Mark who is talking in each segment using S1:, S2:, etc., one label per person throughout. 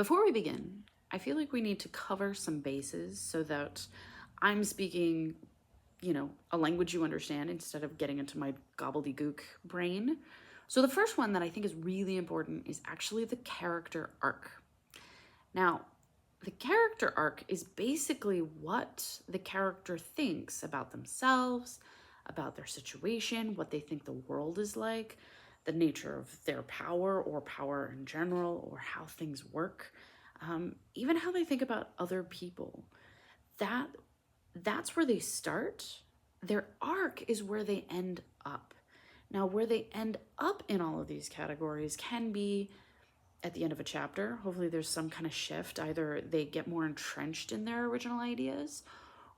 S1: Before we begin, I feel like we need to cover some bases so that I'm speaking, a language you understand instead of getting into my gobbledygook brain. So, the first one that I think is really important is actually the character arc. Now, the character arc is basically what the character thinks about themselves, about their situation, what they think the world is like, the nature of their power or power in general, or how things work, even how they think about other people. That that's where they start. Their arc is where they end up. Now, where they end up in all of these categories can be at the end of a chapter. Hopefully, there's some kind of shift. Either they get more entrenched in their original ideas,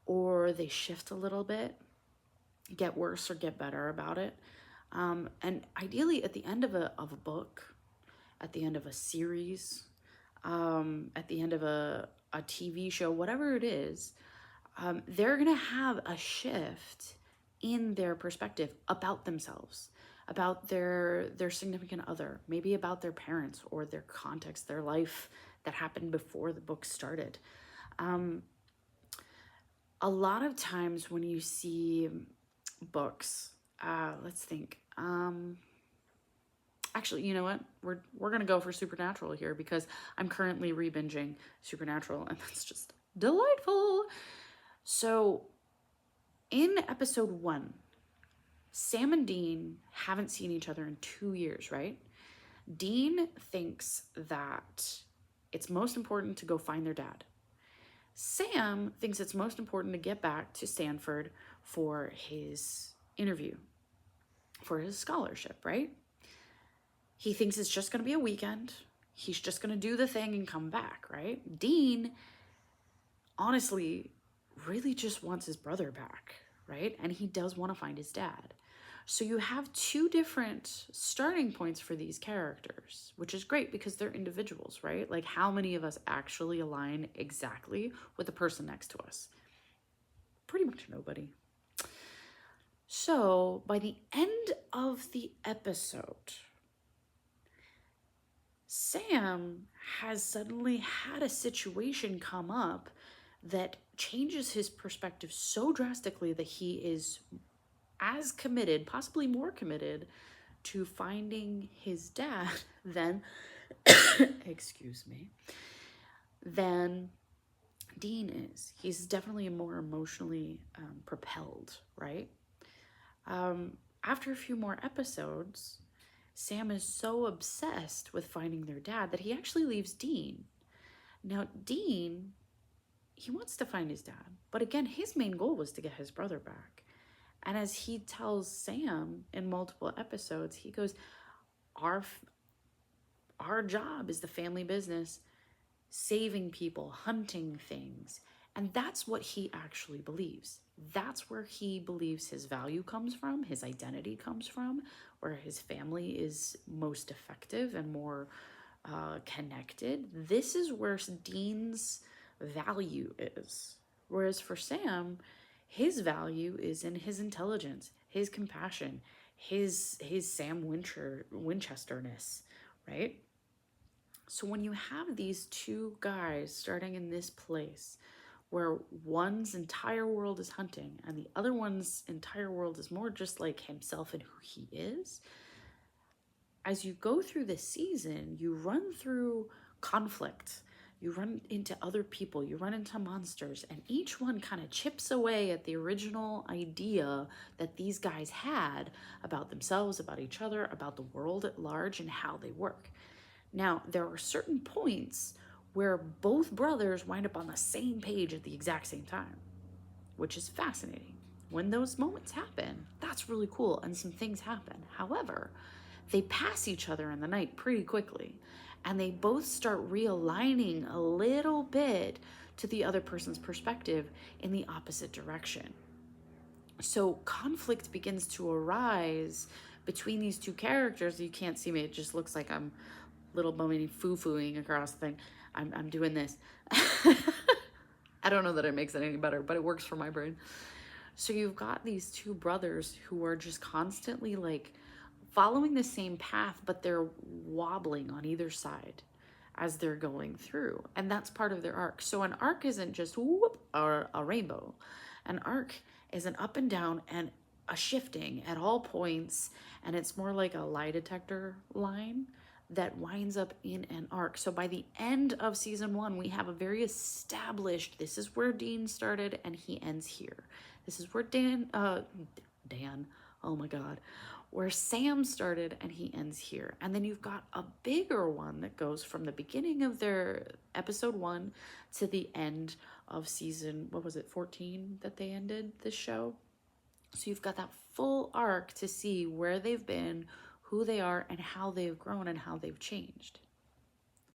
S1: or they shift a little bit, get worse or get better about it. And ideally, at the end of a book, at the end of a series, at the end of a TV show, whatever it is, they're going to have a shift in their perspective about themselves, about their significant other, maybe about their parents or their context, their life that happened before the book started. A lot of times when you see books, let's think. Actually, you know what? We're gonna go for Supernatural here because I'm currently re-binging Supernatural, and that's just delightful. So, in episode 1, Sam and Dean haven't seen each other in 2 years, right? Dean thinks that it's most important to go find their dad. Sam thinks it's most important to get back to Stanford for his interview, for his scholarship, right? He thinks it's just going to be a weekend. He's just going to do the thing and come back, right? Dean, honestly, really just wants his brother back, right? And he does want to find his dad. So you have two different starting points for these characters, which is great because they're individuals, right? Like, how many of us actually align exactly with the person next to us? Pretty much nobody. So by the end of the episode, Sam has suddenly had a situation come up that changes his perspective so drastically that he is as committed, possibly more committed, to finding his dad than, excuse me, than Dean is. He's definitely more emotionally propelled, right? After a few more episodes, Sam is so obsessed with finding their dad that he actually leaves Dean. Now, Dean, he wants to find his dad, but again, his main goal was to get his brother back. And as he tells Sam in multiple episodes, he goes, our job is the family business, saving people, hunting things. And that's what he actually believes. That's where he believes his value comes from, his identity comes from, where his family is most effective and more connected. This is where Dean's value is. Whereas for Sam, his value is in his intelligence, his compassion, his Sam Winchesterness, right? So when you have these two guys starting in this place where one's entire world is hunting and the other one's entire world is more just like himself and who he is, as you go through this season, you run through conflict, you run into other people, you run into monsters, and each one kind of chips away at the original idea that these guys had about themselves, about each other, about the world at large, and how they work. Now, there are certain points where both brothers wind up on the same page at the exact same time, which is fascinating. When those moments happen, that's really cool, and some things happen. However, they pass each other in the night pretty quickly, and they both start realigning a little bit to the other person's perspective in the opposite direction. So conflict begins to arise between these two characters. You can't see me, it just looks like I'm little bummy foo-fooing across the thing. I'm doing this. I don't know that it makes it any better, but it works for my brain. So you've got these two brothers who are just constantly like following the same path, but they're wobbling on either side. as they're going through. And that's part of their arc. So an arc isn't just whoop or a rainbow. An arc is an up and down and a shifting at all points. And it's more like a lie detector line that winds up in an arc. So by the end of season 1, we have a very established, this is where Dean started and he ends here. This is where Dan, oh my God, where Sam started and he ends here. And then you've got a bigger one that goes from the beginning of their episode 1 to the end of season, what was it, 14 that they ended this show? So you've got that full arc to see where they've been, who they are, and how they've grown and how they've changed.